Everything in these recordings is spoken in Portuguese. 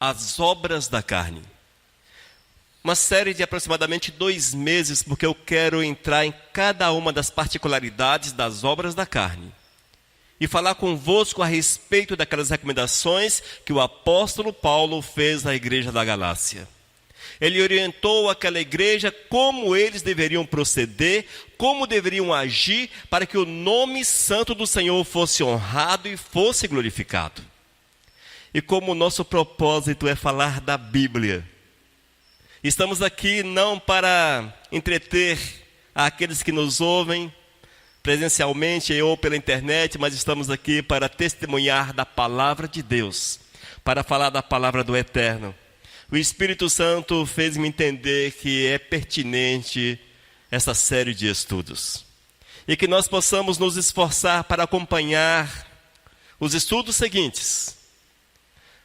As obras da carne. Uma série de aproximadamente 2 meses, porque eu quero entrar em cada uma das particularidades das obras da carne e falar convosco a respeito daquelas recomendações que o apóstolo Paulo fez à igreja da Galácia. Ele orientou aquela igreja como eles deveriam proceder, como deveriam agir para que o nome santo do Senhor fosse honrado e fosse glorificado. E como o nosso propósito é falar da Bíblia, estamos aqui não para entreter aqueles que nos ouvem presencialmente ou pela internet, mas estamos aqui para testemunhar da palavra de Deus, para falar da palavra do Eterno. O Espírito Santo fez-me entender que é pertinente essa série de estudos. E que nós possamos nos esforçar para acompanhar os estudos seguintes,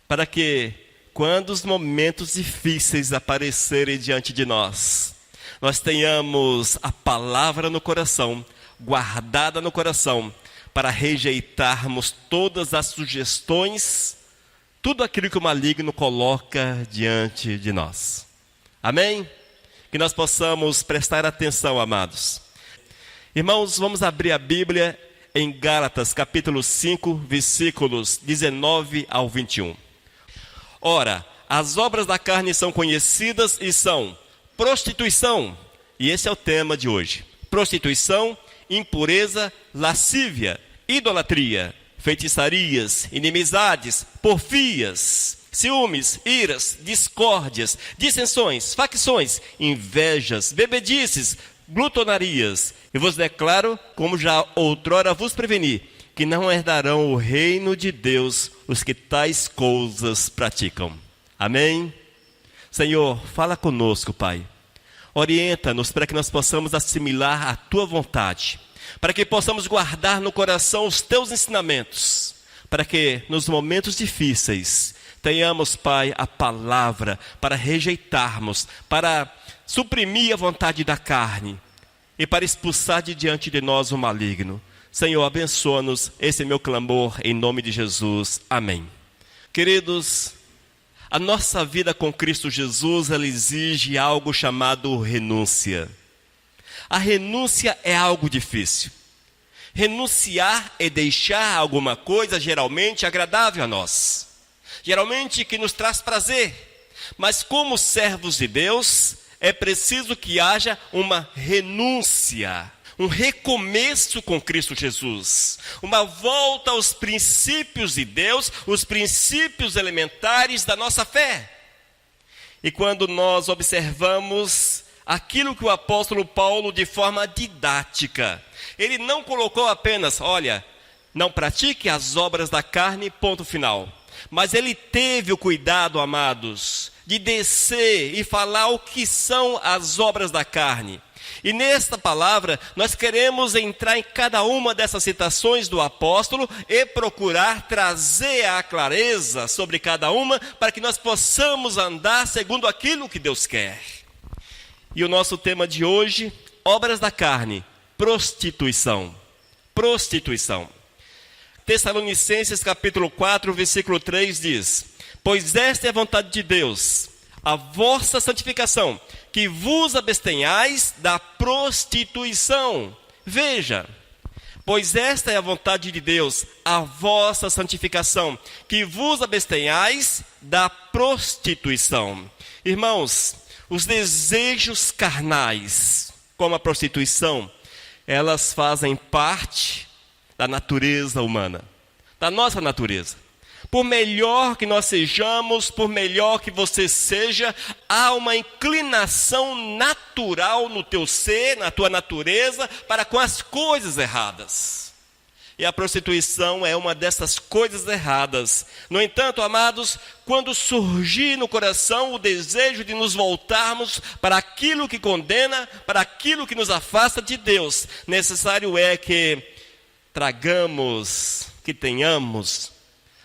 para que, quando os momentos difíceis aparecerem diante de nós, nós tenhamos a palavra no coração, guardada no coração, para rejeitarmos todas as sugestões, tudo aquilo que o maligno coloca diante de nós. Amém? Que nós possamos prestar atenção, amados. Irmãos, vamos abrir a Bíblia em Gálatas, capítulo 5, versículos 19 ao 21. Ora, as obras da carne são conhecidas e são prostituição, e esse é o tema de hoje. Prostituição, impureza, lascívia, idolatria, feitiçarias, inimizades, porfias, ciúmes, iras, discórdias, dissensões, facções, invejas, bebedices, glutonarias. E vos declaro, como já outrora vos preveni, que não herdarão o reino de Deus os que tais coisas praticam. Amém? Senhor, fala conosco, Pai. Orienta-nos para que nós possamos assimilar a Tua vontade, para que possamos guardar no coração os Teus ensinamentos, para que nos momentos difíceis tenhamos, Pai, a palavra para rejeitarmos, para suprimir a vontade da carne e para expulsar de diante de nós o maligno. Senhor, abençoa-nos, esse é meu clamor em nome de Jesus. Amém. Queridos, a nossa vida com Cristo Jesus, ela exige algo chamado renúncia. A renúncia é algo difícil. Renunciar é deixar alguma coisa geralmente agradável a nós, geralmente que nos traz prazer. Mas como servos de Deus, é preciso que haja uma renúncia, um recomeço com Cristo Jesus, uma volta aos princípios de Deus, os princípios elementares da nossa fé. E quando nós observamos aquilo que o apóstolo Paulo, de forma didática, ele não colocou apenas, olha, não pratique as obras da carne, ponto final. Mas ele teve o cuidado, amados, de descer e falar o que são as obras da carne. E nesta palavra, nós queremos entrar em cada uma dessas citações do apóstolo e procurar trazer a clareza sobre cada uma, para que nós possamos andar segundo aquilo que Deus quer. E o nosso tema de hoje, obras da carne, prostituição. Prostituição. Tessalonicenses capítulo 4, versículo 3 diz: pois esta é a vontade de Deus, a vossa santificação, que vos abstenhais da prostituição. Veja, pois esta é a vontade de Deus, a vossa santificação, que vos abstenhais da prostituição. Irmãos, os desejos carnais, como a prostituição, elas fazem parte da natureza humana, da nossa natureza. Por melhor que nós sejamos, por melhor que você seja, há uma inclinação natural no teu ser, na tua natureza, para com as coisas erradas. E a prostituição é uma dessas coisas erradas. No entanto, amados, quando surgir no coração o desejo de nos voltarmos para aquilo que condena, para aquilo que nos afasta de Deus, necessário é que tragamos, que tenhamos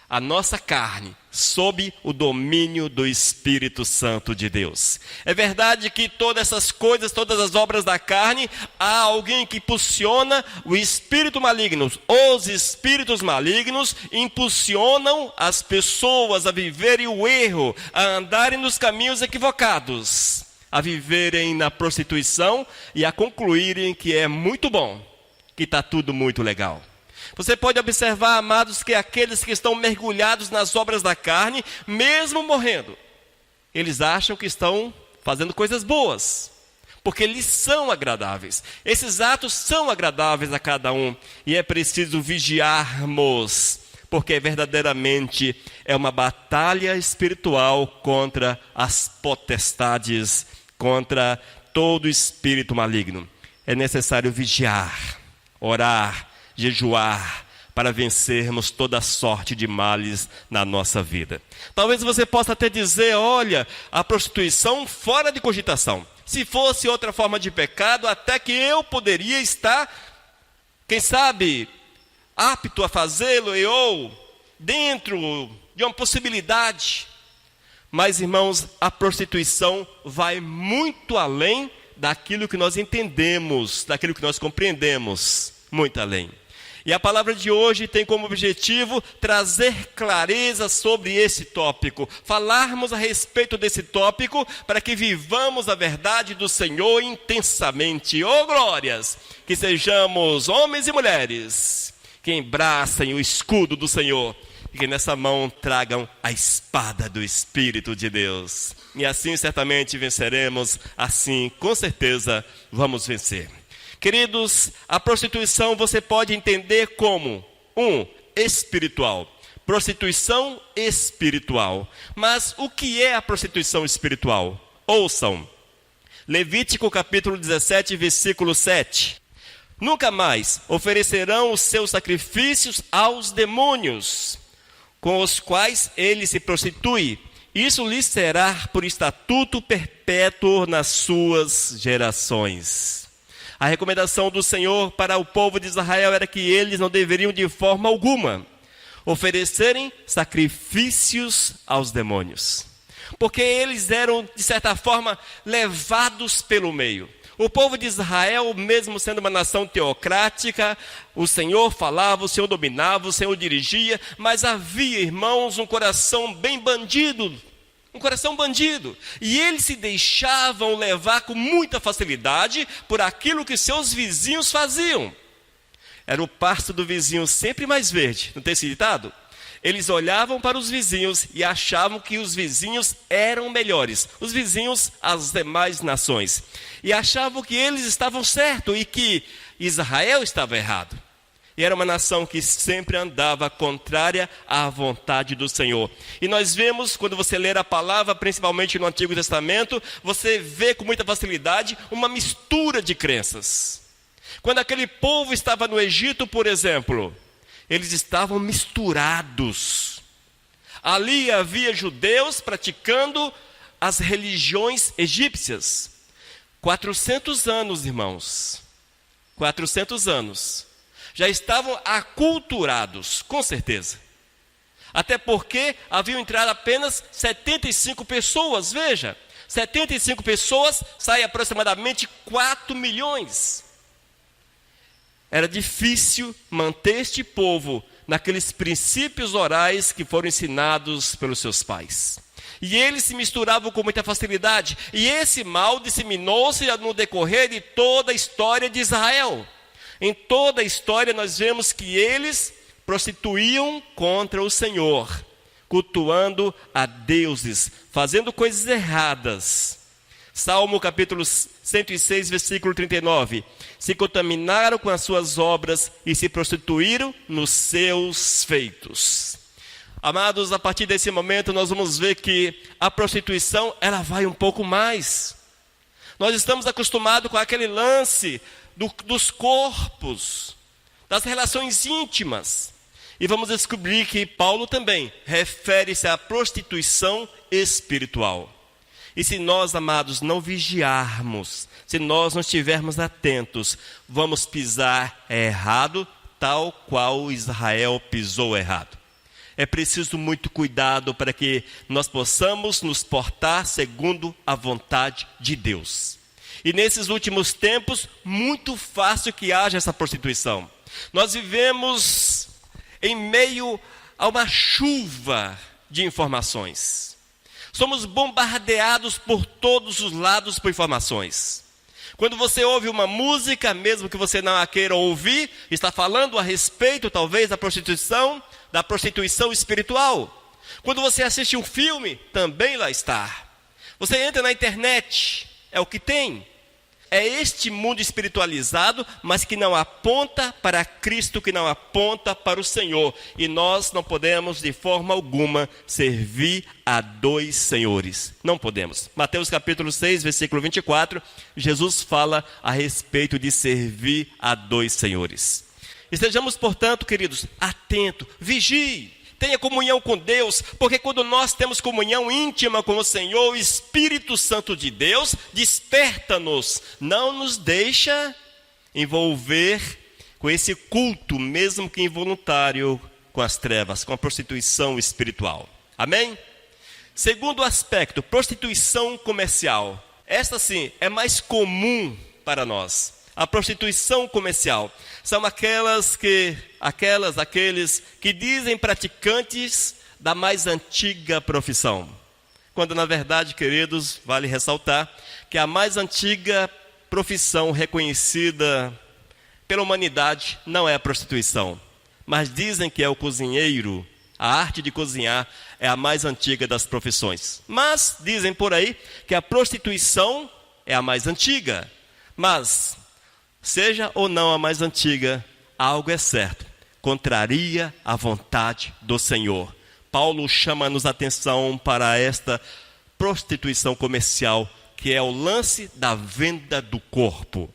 a nossa carne sob o domínio do Espírito Santo de Deus. É verdade que todas essas coisas, todas as obras da carne, há alguém que impulsiona o espírito maligno. Os espíritos malignos impulsionam as pessoas a viverem o erro, a andarem nos caminhos equivocados, a viverem na prostituição e a concluírem que é muito bom, que está tudo muito legal. Você pode observar, amados, que aqueles que estão mergulhados nas obras da carne, mesmo morrendo, eles acham que estão fazendo coisas boas, porque eles são agradáveis. Esses atos são agradáveis a cada um, e é preciso vigiarmos, porque verdadeiramente é uma batalha espiritual contra as potestades, contra todo espírito maligno. É necessário vigiar, orar, jejuar, para vencermos toda sorte de males na nossa vida. Talvez você possa até dizer, olha, a prostituição fora de cogitação. Se fosse outra forma de pecado, até que eu poderia estar, quem sabe, apto a fazê-lo, ou dentro de uma possibilidade. Mas, irmãos, a prostituição vai muito além daquilo que nós entendemos, daquilo que nós compreendemos, muito além. E a palavra de hoje tem como objetivo trazer clareza sobre esse tópico, falarmos a respeito desse tópico para que vivamos a verdade do Senhor intensamente. Oh glórias! Que sejamos homens e mulheres que embracem o escudo do Senhor e que nessa mão tragam a espada do Espírito de Deus. E assim certamente venceremos, assim com certeza vamos vencer. Queridos, a prostituição você pode entender como espiritual. Prostituição espiritual. Mas o que é a prostituição espiritual? Ouçam. Levítico capítulo 17, versículo 7. Nunca mais oferecerão os seus sacrifícios aos demônios, com os quais ele se prostitui. Isso lhes será por estatuto perpétuo nas suas gerações. A recomendação do Senhor para o povo de Israel era que eles não deveriam de forma alguma oferecerem sacrifícios aos demônios, porque eles eram, de certa forma, levados pelo meio. O povo de Israel, mesmo sendo uma nação teocrática, o Senhor falava, o Senhor dominava, o Senhor dirigia, mas havia, irmãos, um coração bem bandido, e eles se deixavam levar com muita facilidade por aquilo que seus vizinhos faziam. Era o pasto do vizinho sempre mais verde, não tem esse ditado? Eles olhavam para os vizinhos e achavam que os vizinhos eram melhores, os vizinhos, as demais nações, e achavam que eles estavam certos e que Israel estava errado. E era uma nação que sempre andava contrária à vontade do Senhor. E nós vemos, quando você ler a palavra, principalmente no Antigo Testamento, você vê com muita facilidade uma mistura de crenças. Quando aquele povo estava no Egito, por exemplo, eles estavam misturados. Ali havia judeus praticando as religiões egípcias. 400 anos, irmãos. 400 anos. Já estavam aculturados, com certeza. Até porque haviam entrado apenas 75 pessoas, veja. 75 pessoas, sai aproximadamente 4 milhões. Era difícil manter este povo naqueles princípios orais que foram ensinados pelos seus pais. E eles se misturavam com muita facilidade. E esse mal disseminou-se no decorrer de toda a história de Israel. Em toda a história nós vemos que eles prostituíam contra o Senhor, cultuando a deuses, fazendo coisas erradas. Salmo capítulo 106, versículo 39. Se contaminaram com as suas obras e se prostituíram nos seus feitos. Amados, a partir desse momento nós vamos ver que a prostituição, ela vai um pouco mais. Nós estamos acostumados com aquele lance dos corpos, das relações íntimas. E vamos descobrir que Paulo também refere-se à prostituição espiritual. E se nós, amados, não vigiarmos, se nós não estivermos atentos, vamos pisar errado, tal qual Israel pisou errado. É preciso muito cuidado para que nós possamos nos portar segundo a vontade de Deus. E nesses últimos tempos, muito fácil que haja essa prostituição. Nós vivemos em meio a uma chuva de informações. Somos bombardeados por todos os lados por informações. Quando você ouve uma música, mesmo que você não a queira ouvir, está falando a respeito, talvez, da prostituição espiritual. Quando você assiste um filme, também lá está. Você entra na internet, é o que tem. É este mundo espiritualizado, mas que não aponta para Cristo, que não aponta para o Senhor. E nós não podemos, de forma alguma, servir a dois senhores. Não podemos. Mateus capítulo 6, versículo 24, Jesus fala a respeito de servir a dois senhores. Estejamos, portanto, queridos, atentos, vigie. Tenha comunhão com Deus, porque quando nós temos comunhão íntima com o Senhor, o Espírito Santo de Deus desperta-nos, não nos deixa envolver com esse culto, mesmo que involuntário, com as trevas, com a prostituição espiritual. Amém? Segundo aspecto, prostituição comercial. Esta sim é mais comum para nós. A prostituição comercial são aqueles que dizem praticantes da mais antiga profissão. Quando na verdade, queridos, vale ressaltar que a mais antiga profissão reconhecida pela humanidade não é a prostituição. Mas dizem que é o cozinheiro, a arte de cozinhar é a mais antiga das profissões. Mas dizem por aí que a prostituição é a mais antiga. Mas seja ou não a mais antiga, algo é certo, contraria a vontade do Senhor. Paulo chama-nos a atenção para esta prostituição comercial, que é o lance da venda do corpo.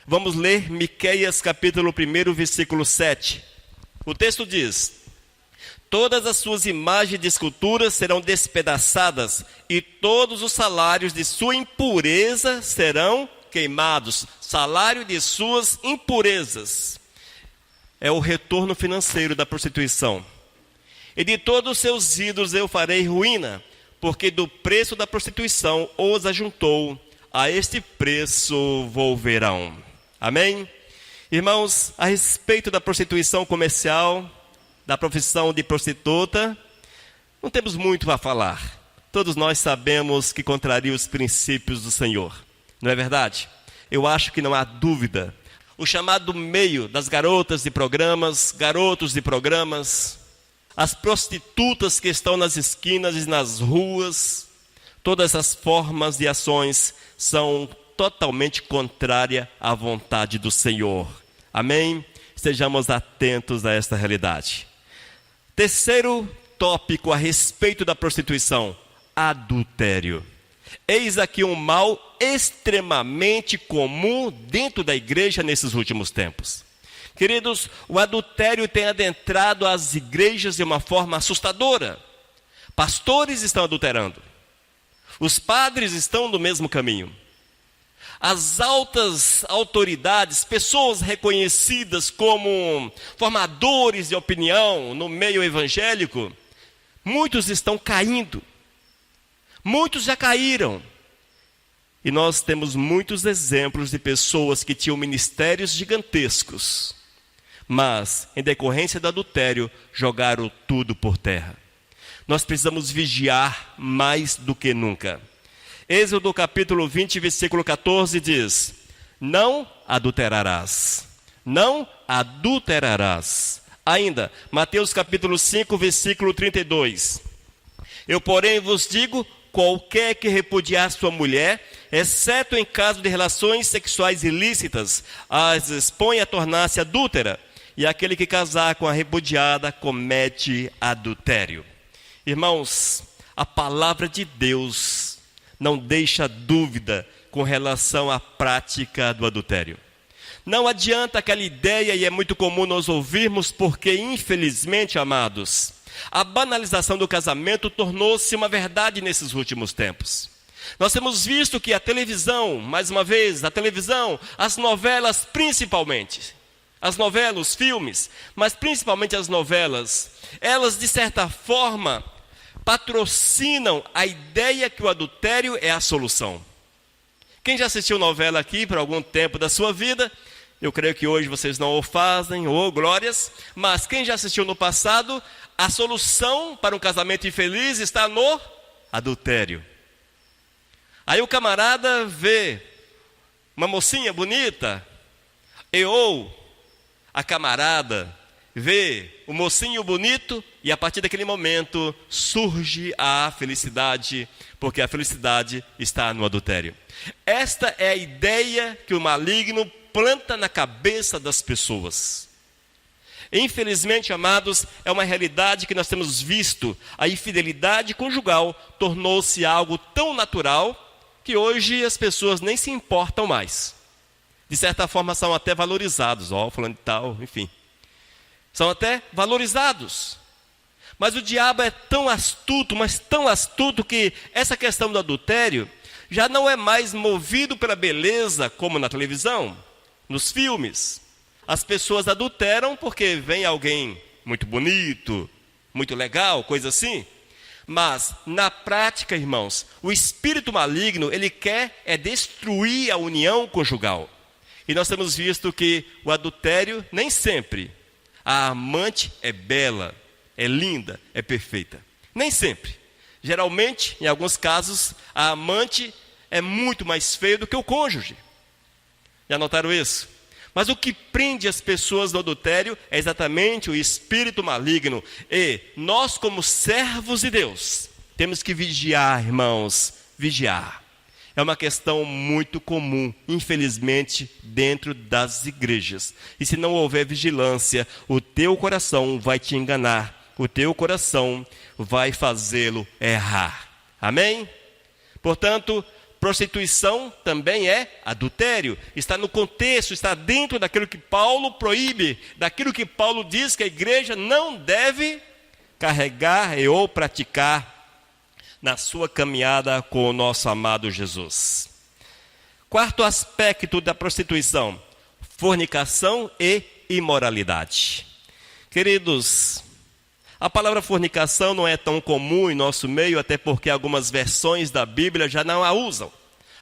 Vamos ler Miqueias capítulo 1, versículo 7. O texto diz: todas as suas imagens de esculturas serão despedaçadas, e todos os salários de sua impureza serão queimados. Salário de suas impurezas é o retorno financeiro da prostituição. E de todos os seus ídolos eu farei ruína, porque do preço da prostituição os ajuntou, a este preço volverão. Amém? Irmãos, a respeito da prostituição comercial, da profissão de prostituta, não temos muito a falar. Todos nós sabemos que contraria os princípios do Senhor. Não é verdade? Eu acho que não há dúvida. O chamado meio das garotas de programas, garotos de programas, as prostitutas que estão nas esquinas e nas ruas, todas as formas de ações são totalmente contrárias à vontade do Senhor. Amém? Estejamos atentos a esta realidade. Terceiro tópico a respeito da prostituição: adultério. Eis aqui um mal extremamente comum dentro da igreja nesses últimos tempos. Queridos, o adultério tem adentrado as igrejas de uma forma assustadora. Pastores estão adulterando. Os padres estão no mesmo caminho. As altas autoridades, pessoas reconhecidas como formadores de opinião no meio evangélico, muitos estão caindo. Muitos já caíram. E nós temos muitos exemplos de pessoas que tinham ministérios gigantescos, mas, em decorrência do adultério, jogaram tudo por terra. Nós precisamos vigiar mais do que nunca. Êxodo capítulo 20, versículo 14 diz: não adulterarás. Não adulterarás. Ainda, Mateus capítulo 5, versículo 32. Eu, porém, vos digo: qualquer que repudiar sua mulher, exceto em caso de relações sexuais ilícitas, as expõe a tornar-se adúltera, e aquele que casar com a repudiada comete adultério. Irmãos, a palavra de Deus não deixa dúvida com relação à prática do adultério. Não adianta aquela ideia, e é muito comum nós ouvirmos, porque infelizmente, amados, a banalização do casamento tornou-se uma verdade nesses últimos tempos. Nós temos visto que a televisão, mais uma vez, a televisão, as novelas principalmente, As novelas, os filmes, mas principalmente as novelas, elas de certa forma patrocinam a ideia que o adultério é a solução. Quem já assistiu novela aqui por algum tempo da sua vida, eu creio que hoje vocês não o fazem, ou glórias, mas quem já assistiu no passado, a solução para um casamento infeliz está no adultério. Aí o camarada vê uma mocinha bonita, ou a camarada vê o mocinho bonito, e a partir daquele momento surge a felicidade, porque a felicidade está no adultério. Esta é a ideia que o maligno planta na cabeça das pessoas. Infelizmente, amados, é uma realidade que nós temos visto. A infidelidade conjugal tornou-se algo tão natural que hoje as pessoas nem se importam mais. De certa forma são até valorizados, fulano de tal, enfim. São até valorizados. Mas o diabo é tão astuto, mas tão astuto, que essa questão do adultério já não é mais movido pela beleza, como na televisão, nos filmes. As pessoas adulteram porque vem alguém muito bonito, muito legal, coisa assim. Mas, na prática, irmãos, o espírito maligno, ele quer destruir a união conjugal. E nós temos visto que o adultério, nem sempre, a amante é bela, é linda, é perfeita. Nem sempre. Geralmente, em alguns casos, a amante é muito mais feia do que o cônjuge. Já notaram isso? Mas o que prende as pessoas no adultério é exatamente o espírito maligno. E nós, como servos de Deus, temos que vigiar, irmãos, vigiar. É uma questão muito comum, infelizmente, dentro das igrejas. E se não houver vigilância, o teu coração vai te enganar. O teu coração vai fazê-lo errar. Amém? Portanto, prostituição também é adultério. Está no contexto, está dentro daquilo que Paulo proíbe, daquilo que Paulo diz que a igreja não deve carregar ou praticar na sua caminhada com o nosso amado Jesus. Quarto aspecto da prostituição: fornicação e imoralidade. Queridos, a palavra fornicação não é tão comum em nosso meio, até porque algumas versões da Bíblia já não a usam.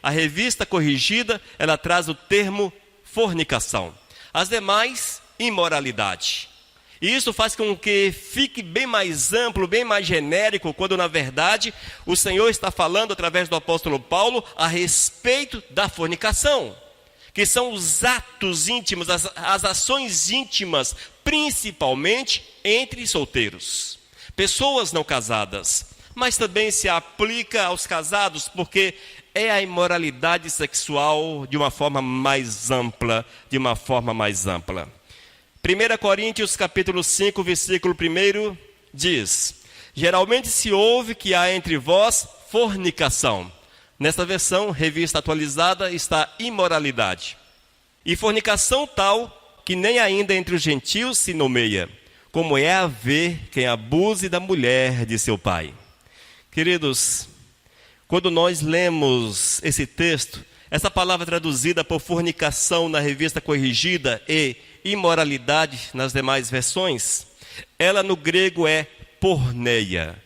A Revista Corrigida, ela traz o termo fornicação. As demais, imoralidade. E isso faz com que fique bem mais amplo, bem mais genérico, quando na verdade o Senhor está falando através do apóstolo Paulo a respeito da fornicação, que são os atos íntimos, as ações íntimas, principalmente entre solteiros, pessoas não casadas, mas também se aplica aos casados, porque é a imoralidade sexual de uma forma mais ampla, 1 Coríntios capítulo 5, versículo 1 diz: geralmente se ouve que há entre vós fornicação. Nesta versão, revista atualizada, está imoralidade. E fornicação tal que nem ainda entre os gentios se nomeia, como é haver quem abuse da mulher de seu pai. Queridos, quando nós lemos esse texto, essa palavra traduzida por fornicação na Revista Corrigida e imoralidade nas demais versões, ela no grego é porneia,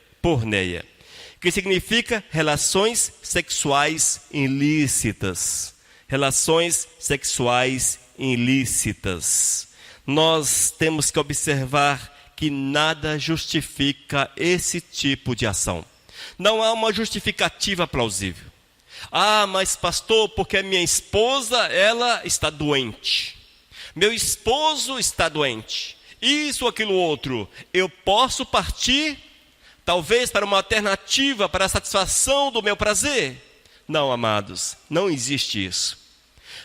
que significa relações sexuais ilícitas. Relações sexuais ilícitas. Nós temos que observar que nada justifica esse tipo de ação. Não há uma justificativa plausível. Mas pastor, porque minha esposa, ela está doente. Meu esposo está doente. Isso ou aquilo outro. Eu posso partir, talvez, para uma alternativa, para a satisfação do meu prazer? Não, amados, não existe isso.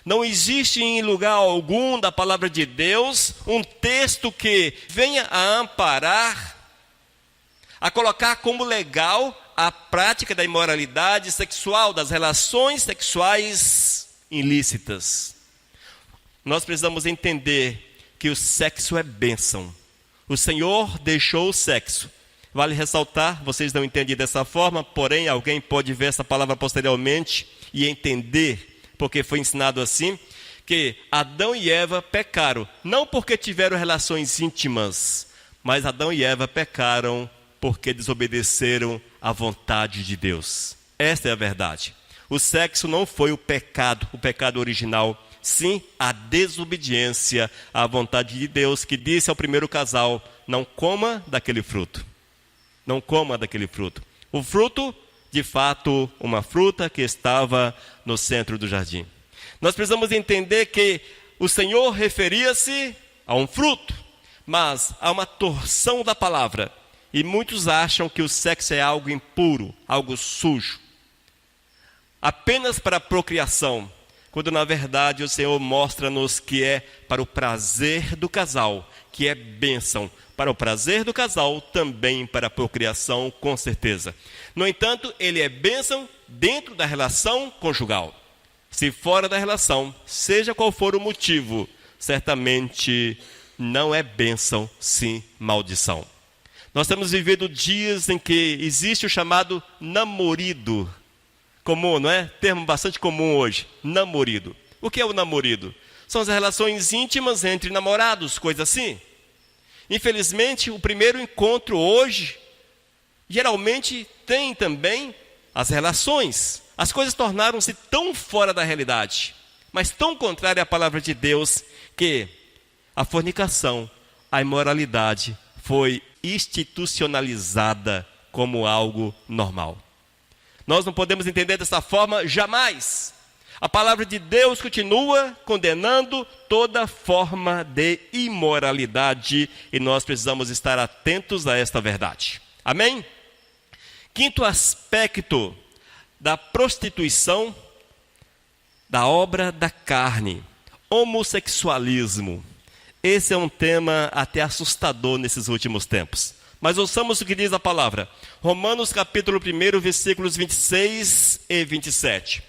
Não existe em lugar algum da palavra de Deus um texto que venha a amparar, a colocar como legal a prática da imoralidade sexual, das relações sexuais ilícitas. Nós precisamos entender que o sexo é bênção. O Senhor deixou o sexo. Vale ressaltar, vocês não entendem dessa forma, porém alguém pode ver essa palavra posteriormente e entender, porque foi ensinado assim, que Adão e Eva pecaram, não porque tiveram relações íntimas, mas Adão e Eva pecaram porque desobedeceram à vontade de Deus. Esta é a verdade. O sexo não foi o pecado original, sim a desobediência à vontade de Deus, que disse ao primeiro casal: não coma daquele fruto. Não coma daquele fruto. O fruto, de fato, uma fruta que estava no centro do jardim. Nós precisamos entender que o Senhor referia-se a um fruto, mas há uma torção da palavra. E muitos acham que o sexo é algo impuro, algo sujo, apenas para a procriação, quando na verdade o Senhor mostra-nos que é para o prazer do casal, que é bênção. Para o prazer do casal, também para a procriação, com certeza. No entanto, ele é bênção dentro da relação conjugal. Se fora da relação, seja qual for o motivo, certamente não é bênção, sim maldição. Nós temos vivido dias em que existe o chamado namorido. Comum, não é? Termo bastante comum hoje, namorido. O que é o namorido? São as relações íntimas entre namorados, coisa assim. Infelizmente, o primeiro encontro hoje, geralmente tem também as relações. As coisas tornaram-se tão fora da realidade, mas tão contrária à palavra de Deus, que a fornicação, a imoralidade foi institucionalizada como algo normal. Nós não podemos entender dessa forma jamais. A palavra de Deus continua condenando toda forma de imoralidade e nós precisamos estar atentos a esta verdade. Amém? Quinto aspecto da prostituição, da obra da carne, homossexualismo. Esse é um tema até assustador nesses últimos tempos. Mas ouçamos o que diz a palavra. Romanos capítulo 1, versículos 26 e 27.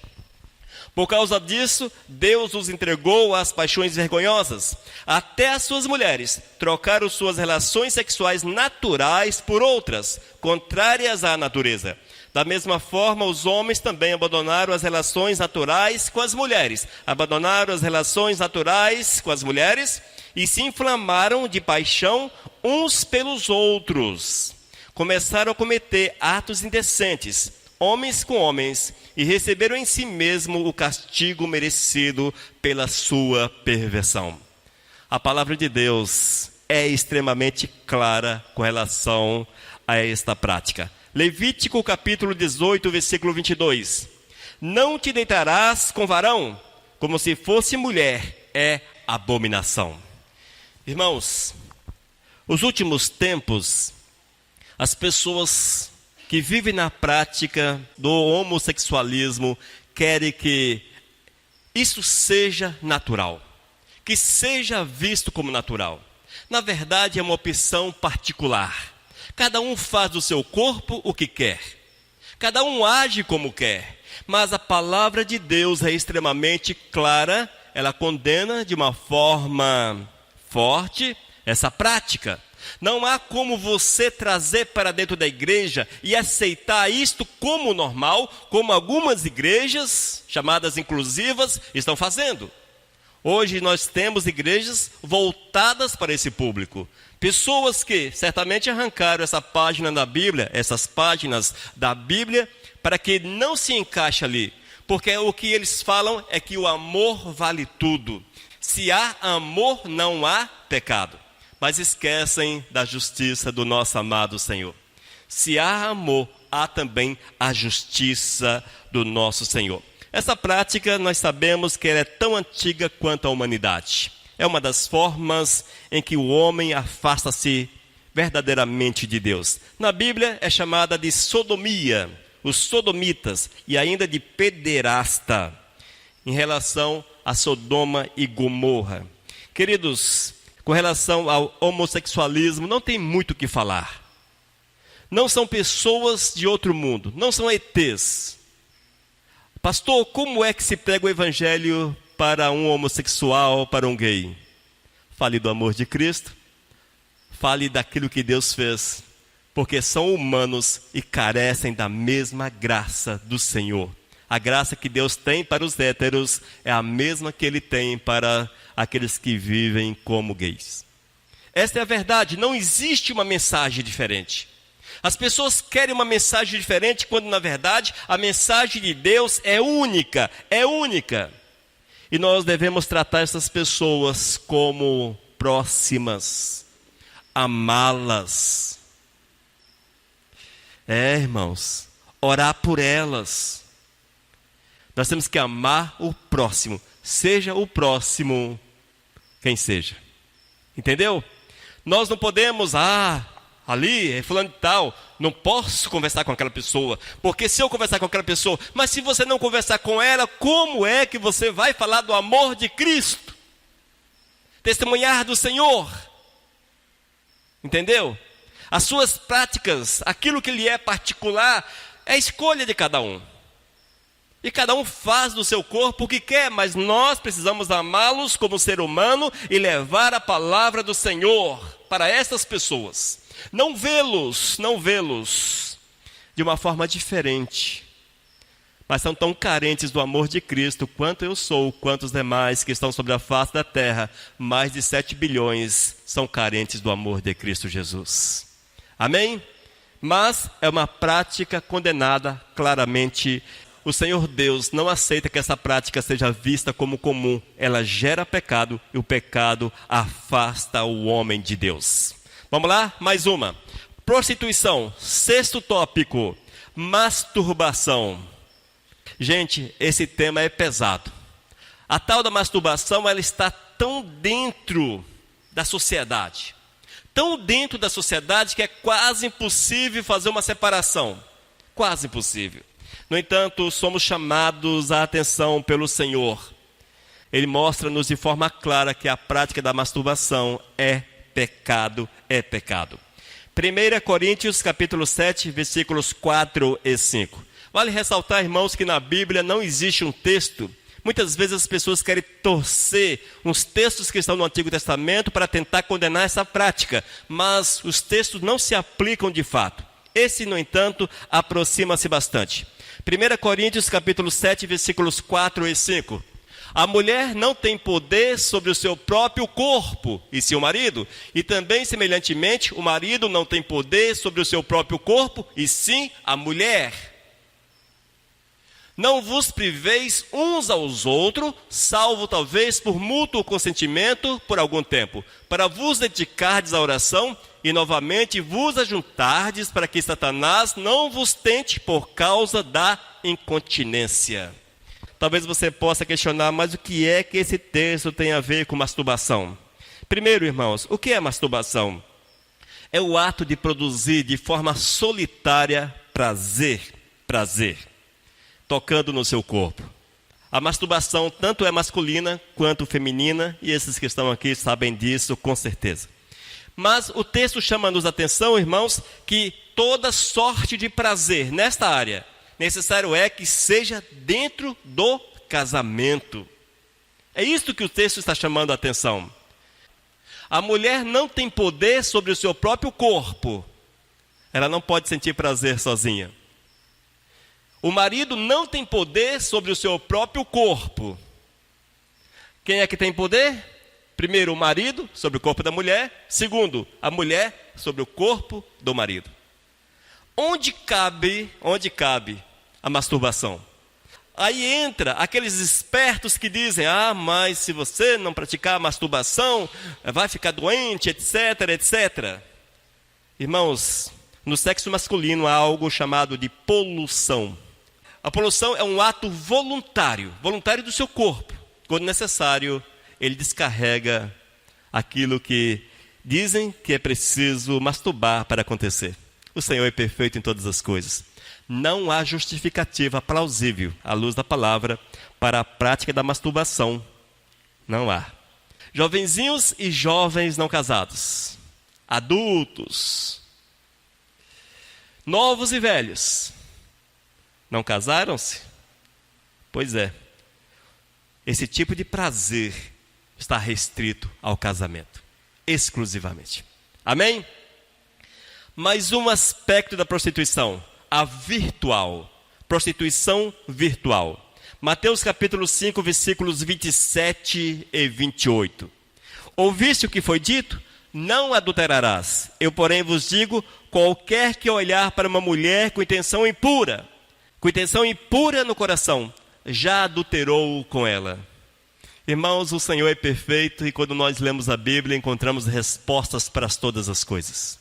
Por causa disso, Deus os entregou às paixões vergonhosas. Até as suas mulheres trocaram suas relações sexuais naturais por outras, contrárias à natureza. Da mesma forma, os homens também abandonaram as relações naturais com as mulheres. Abandonaram as relações naturais com as mulheres e se inflamaram de paixão uns pelos outros. Começaram a cometer atos indecentes, homens com homens, e receberam em si mesmo o castigo merecido pela sua perversão. A palavra de Deus é extremamente clara com relação a esta prática. Levítico capítulo 18, versículo 22. Não te deitarás com varão, como se fosse mulher, é abominação. Irmãos, os últimos tempos, as pessoas que vivem na prática do homossexualismo querem que isso seja natural, que seja visto como natural. Na verdade, é uma opção particular. Cada um faz do seu corpo o que quer. Cada um age como quer. Mas a palavra de Deus é extremamente clara. Ela condena de uma forma forte essa prática. Não há como você trazer para dentro da igreja e aceitar isto como normal, como algumas igrejas, chamadas inclusivas, estão fazendo. Hoje nós temos igrejas voltadas para esse público. Pessoas que certamente arrancaram essa página da Bíblia, essas páginas da Bíblia, para que não se encaixe ali. Porque o que eles falam é que o amor vale tudo. Se há amor, não há pecado. Mas esquecem da justiça do nosso amado Senhor. Se há amor, há também a justiça do nosso Senhor. Essa prática, nós sabemos que ela é tão antiga quanto a humanidade. É uma das formas em que o homem afasta-se verdadeiramente de Deus. Na Bíblia é chamada de sodomia, os sodomitas, e ainda de pederasta, em relação a Sodoma e Gomorra. Queridos, com relação ao homossexualismo, não tem muito o que falar. Não são pessoas de outro mundo, não são ETs. Pastor, como é que se prega o evangelho para um homossexual, para um gay? Fale do amor de Cristo, fale daquilo que Deus fez, porque são humanos e carecem da mesma graça do Senhor. A graça que Deus tem para os héteros é a mesma que Ele tem para aqueles que vivem como gays. Esta é a verdade, não existe uma mensagem diferente. As pessoas querem uma mensagem diferente, quando na verdade a mensagem de Deus é única, é única. E nós devemos tratar essas pessoas como próximas, amá-las. Irmãos, orar por elas. Nós temos que amar o próximo, seja o próximo quem seja. Entendeu? Nós não podemos, ali é fulano de tal, não posso conversar com aquela pessoa, porque se eu conversar com aquela pessoa, mas se você não conversar com ela, como é que você vai falar do amor de Cristo? Testemunhar do Senhor? Entendeu? As suas práticas, aquilo que lhe é particular, é escolha de cada um. E cada um faz do seu corpo o que quer, mas nós precisamos amá-los como ser humano e levar a palavra do Senhor para essas pessoas. Não vê-los de uma forma diferente, mas são tão carentes do amor de Cristo quanto eu sou, quanto os demais que estão sobre a face da terra. Mais de 7 bilhões são carentes do amor de Cristo Jesus. Amém? Mas é uma prática condenada claramente. O Senhor Deus não aceita que essa prática seja vista como comum. Ela gera pecado e o pecado afasta o homem de Deus. Vamos lá? Mais uma. Prostituição. 6º tópico. Masturbação. Gente, esse tema é pesado. A tal da masturbação, ela está tão dentro da sociedade. Tão dentro da sociedade que é quase impossível fazer uma separação. Quase impossível. No entanto, somos chamados à atenção pelo Senhor. Ele mostra-nos de forma clara que a prática da masturbação é pecado, é pecado. 1 Coríntios capítulo 7, versículos 4 e 5. Vale ressaltar, irmãos, que na Bíblia não existe um texto. Muitas vezes as pessoas querem torcer uns textos que estão no Antigo Testamento para tentar condenar essa prática, mas os textos não se aplicam de fato. Esse, no entanto, aproxima-se bastante. 1 Coríntios capítulo 7, versículos 4 e 5. A mulher não tem poder sobre o seu próprio corpo, e sim o marido. E também, semelhantemente, o marido não tem poder sobre o seu próprio corpo, e sim a mulher. Não vos priveis uns aos outros, salvo talvez por mútuo consentimento por algum tempo, para vos dedicardes à oração e novamente vos ajuntardes para que Satanás não vos tente por causa da incontinência. Talvez você possa questionar, mas o que é que esse texto tem a ver com masturbação? Primeiro, irmãos, o que é masturbação? É o ato de produzir de forma solitária prazer, tocando no seu corpo. A masturbação tanto é masculina quanto feminina, e esses que estão aqui sabem disso com certeza. Mas o texto chama-nos a atenção, irmãos, que toda sorte de prazer nesta área, necessário é que seja dentro do casamento. É isto que o texto está chamando a atenção. A mulher não tem poder sobre o seu próprio corpo. Ela não pode sentir prazer sozinha. O marido não tem poder sobre o seu próprio corpo. Quem é que tem poder? Primeiro, o marido sobre o corpo da mulher. Segundo, a mulher sobre o corpo do marido. Onde cabe a masturbação? Aí entra aqueles espertos que dizem, mas se você não praticar a masturbação, vai ficar doente, etc, etc. Irmãos, no sexo masculino há algo chamado de poluição. A poluição é um ato voluntário do seu corpo. Quando necessário, ele descarrega aquilo que dizem que é preciso masturbar para acontecer. O Senhor é perfeito em todas as coisas. Não há justificativa plausível, à luz da palavra, para a prática da masturbação. Não há. Jovenzinhos e jovens não casados, adultos, novos e velhos, não casaram-se? Pois é. Esse tipo de prazer está restrito ao casamento, exclusivamente. Amém? Mais um aspecto da prostituição, a virtual. prostituição virtual. Mateus capítulo 5, versículos 27 e 28. Ouviste o que foi dito? Não adulterarás. Eu, porém, vos digo, qualquer que olhar para uma mulher com intenção impura no coração, já adulterou com ela. Irmãos, o Senhor é perfeito e quando nós lemos a Bíblia, encontramos respostas para todas as coisas.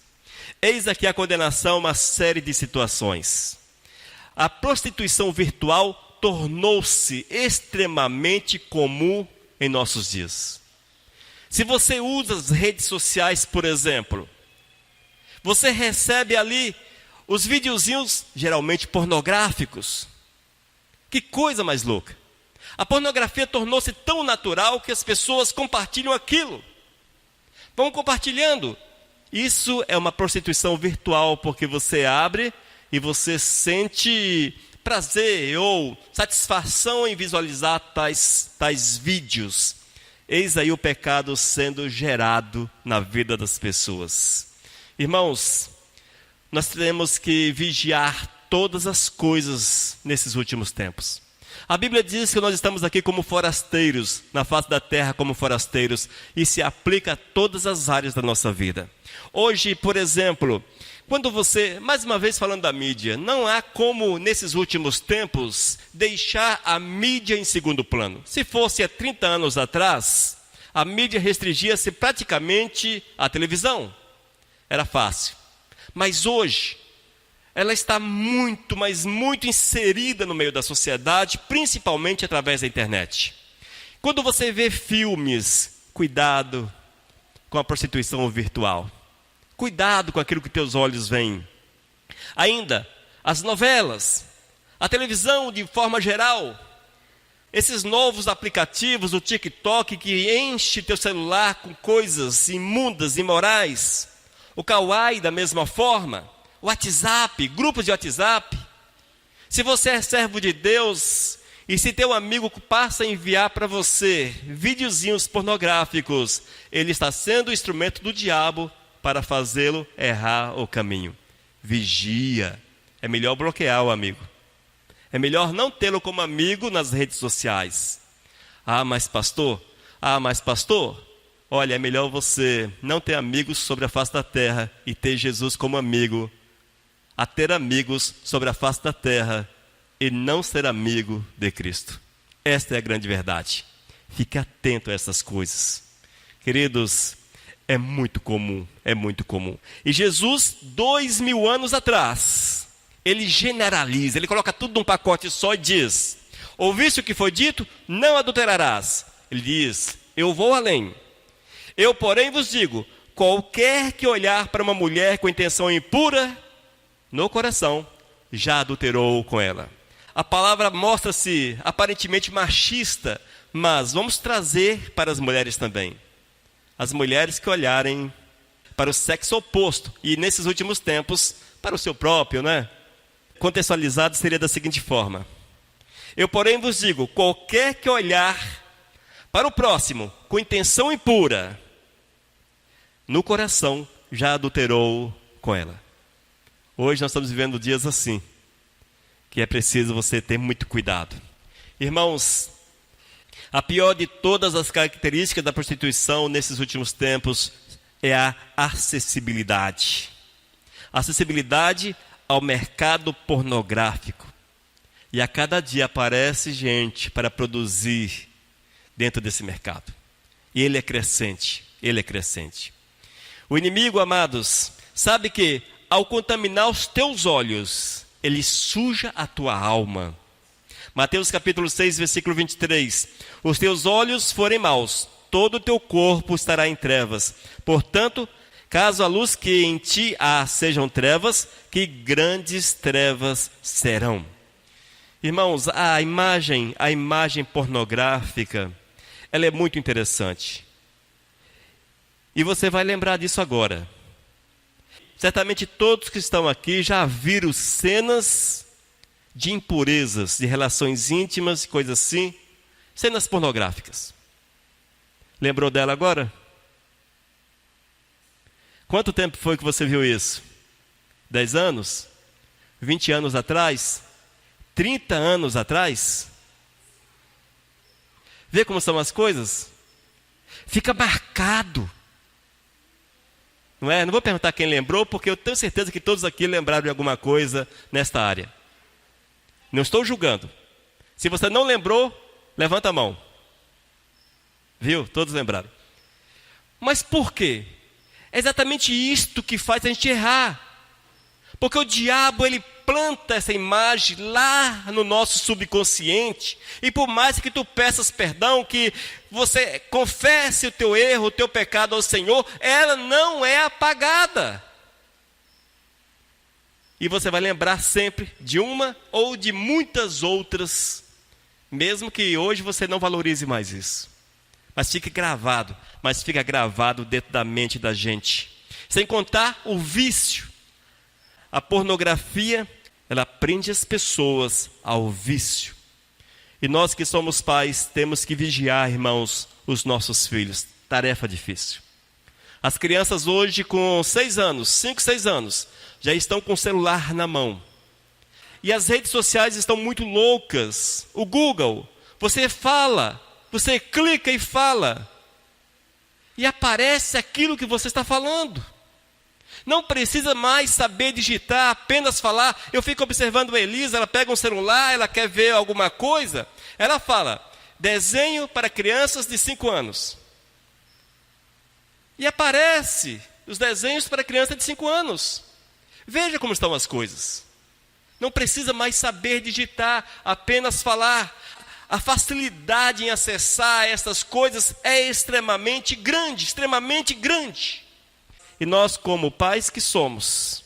Eis aqui a condenação, uma série de situações. A prostituição virtual tornou-se extremamente comum em nossos dias. Se você usa as redes sociais, por exemplo, você recebe ali os videozinhos geralmente pornográficos. Que coisa mais louca! A pornografia tornou-se tão natural que as pessoas compartilham aquilo. Vão compartilhando. Isso é uma prostituição virtual, porque você abre e você sente prazer ou satisfação em visualizar tais vídeos. Eis aí o pecado sendo gerado na vida das pessoas. Irmãos, nós temos que vigiar todas as coisas nesses últimos tempos. A Bíblia diz que nós estamos aqui como forasteiros, na face da terra como forasteiros, e se aplica a todas as áreas da nossa vida. Hoje, por exemplo, quando você, mais uma vez falando da mídia, não há como, nesses últimos tempos, deixar a mídia em segundo plano. Se fosse há 30 anos atrás, a mídia restringia-se praticamente à televisão. Era fácil. Mas hoje, ela está muito, mas muito inserida no meio da sociedade, principalmente através da internet. Quando você vê filmes, cuidado com a prostituição virtual. Cuidado com aquilo que teus olhos veem. Ainda, as novelas, a televisão de forma geral, esses novos aplicativos, o TikTok que enche teu celular com coisas imundas, imorais, o Kawaii da mesma forma, o WhatsApp, grupos de WhatsApp. Se você é servo de Deus e se teu amigo passa a enviar para você videozinhos pornográficos, ele está sendo instrumento do diabo para fazê-lo errar o caminho. Vigia. É melhor bloquear o amigo. É melhor não tê-lo como amigo nas redes sociais. Mas pastor, olha, é melhor você não ter amigos sobre a face da terra e ter Jesus como amigo, a ter amigos sobre a face da terra e não ser amigo de Cristo. Esta é a grande verdade. Fique atento a essas coisas. Queridos, é muito comum, é muito comum. E Jesus, 2000 anos atrás, ele generaliza, ele coloca tudo num pacote só e diz: ouviste o que foi dito? Não adulterarás. Ele diz: eu vou além. Eu, porém, vos digo, qualquer que olhar para uma mulher com intenção impura no coração, já adulterou com ela. A palavra mostra-se aparentemente machista, mas vamos trazer para as mulheres também. As mulheres que olharem para o sexo oposto, e nesses últimos tempos, para o seu próprio, né? Contextualizado seria da seguinte forma: eu, porém, vos digo, qualquer que olhar para o próximo com intenção impura, no coração já adulterou com ela. Hoje nós estamos vivendo dias assim, que é preciso você ter muito cuidado. Irmãos, a pior de todas as características da prostituição nesses últimos tempos é a acessibilidade. Acessibilidade ao mercado pornográfico. E a cada dia aparece gente para produzir dentro desse mercado. E ele é crescente, ele é crescente. O inimigo, amados, sabe que ao contaminar os teus olhos, ele suja a tua alma. Mateus capítulo 6, versículo 23. Os teus olhos forem maus, todo o teu corpo estará em trevas. Portanto, caso a luz que em ti há sejam trevas, que grandes trevas serão. Irmãos, a imagem pornográfica, ela é muito interessante. E você vai lembrar disso agora. Certamente todos que estão aqui já viram cenas de impurezas, de relações íntimas, coisas assim, cenas pornográficas. Lembrou dela agora? Quanto tempo foi que você viu isso? 10 anos? 20 anos atrás? 30 anos atrás? Vê como são as coisas? Fica marcado. Não é? Não vou perguntar quem lembrou, porque eu tenho certeza que todos aqui lembraram de alguma coisa nesta área. Não estou julgando. Se você não lembrou, levanta a mão. Viu? Todos lembraram. Mas por quê? É exatamente isto que faz a gente errar. Porque o diabo, ele planta essa imagem lá no nosso subconsciente. E por mais que tu peças perdão, que você confesse o teu erro, o teu pecado ao Senhor, ela não é apagada. E você vai lembrar sempre de uma ou de muitas outras, mesmo que hoje você não valorize mais isso. Mas fica gravado dentro da mente da gente. Sem contar o vício. A pornografia, ela prende as pessoas ao vício. E nós que somos pais, temos que vigiar, irmãos, os nossos filhos. Tarefa difícil. As crianças hoje com 6 anos, 5, 6 anos, já estão com o celular na mão. E as redes sociais estão muito loucas. O Google, você fala, você clica e fala. E aparece aquilo que você está falando. Não precisa mais saber digitar, apenas falar. Eu fico observando a Elisa, ela pega um celular, ela quer ver alguma coisa. Ela fala, desenho para crianças de 5 anos. E aparece os desenhos para crianças de 5 anos. Veja como estão as coisas. Não precisa mais saber digitar, apenas falar. A facilidade em acessar essas coisas é extremamente grande, extremamente grande. E nós, como pais que somos,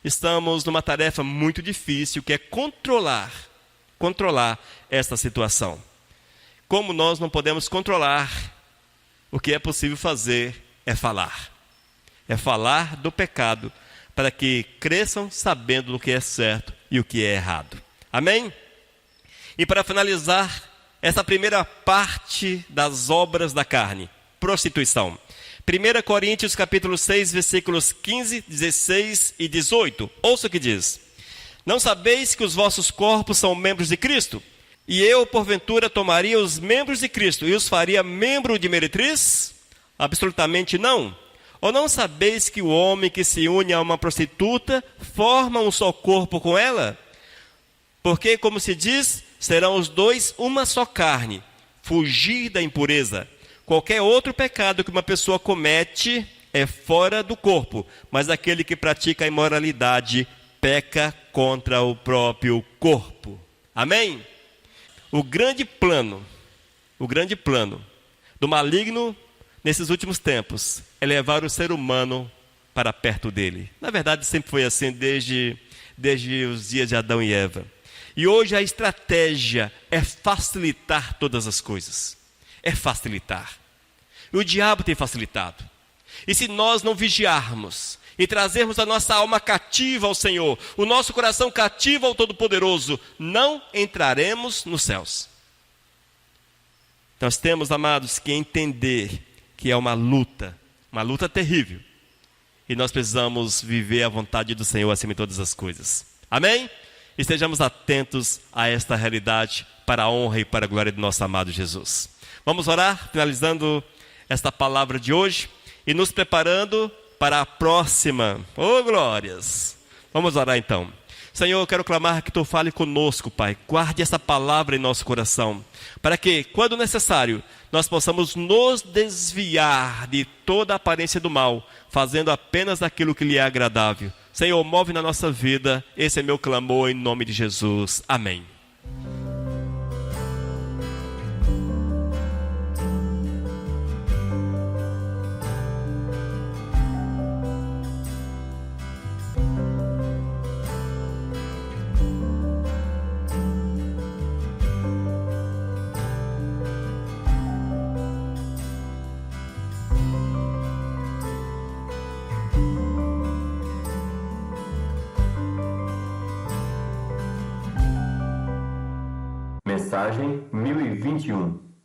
estamos numa tarefa muito difícil, que é controlar esta situação. Como nós não podemos controlar, o que é possível fazer é falar. É falar do pecado, para que cresçam sabendo o que é certo e o que é errado. Amém? E para finalizar, essa primeira parte das obras da carne, prostituição. 1 Coríntios capítulo 6, versículos 15, 16 e 18. Ouça o que diz. Não sabeis que os vossos corpos são membros de Cristo? E eu, porventura, tomaria os membros de Cristo e os faria membro de meretriz? Absolutamente não. Ou não sabeis que o homem que se une a uma prostituta forma um só corpo com ela? Porque, como se diz, serão os dois uma só carne. Fugir da impureza. Qualquer outro pecado que uma pessoa comete é fora do corpo, mas aquele que pratica a imoralidade peca contra o próprio corpo. Amém? O grande plano do maligno nesses últimos tempos é levar o ser humano para perto dele. Na verdade, sempre foi assim desde os dias de Adão e Eva. E hoje a estratégia é facilitar todas as coisas. É facilitar. E o diabo tem facilitado. E se nós não vigiarmos e trazermos a nossa alma cativa ao Senhor, o nosso coração cativo ao Todo-Poderoso, não entraremos nos céus. Nós temos, amados, que entender que é uma luta terrível. E nós precisamos viver a vontade do Senhor acima de todas as coisas. Amém? Estejamos atentos a esta realidade para a honra e para a glória do nosso amado Jesus. Vamos orar, finalizando esta palavra de hoje e nos preparando para a próxima. Oh, glórias! Vamos orar então. Senhor, eu quero clamar que Tu fale conosco, Pai. Guarde essa palavra em nosso coração, para que, quando necessário, nós possamos nos desviar de toda a aparência do mal, fazendo apenas aquilo que lhe é agradável. Senhor, move na nossa vida. Esse é meu clamor em nome de Jesus. Amém. Mensagem 1021.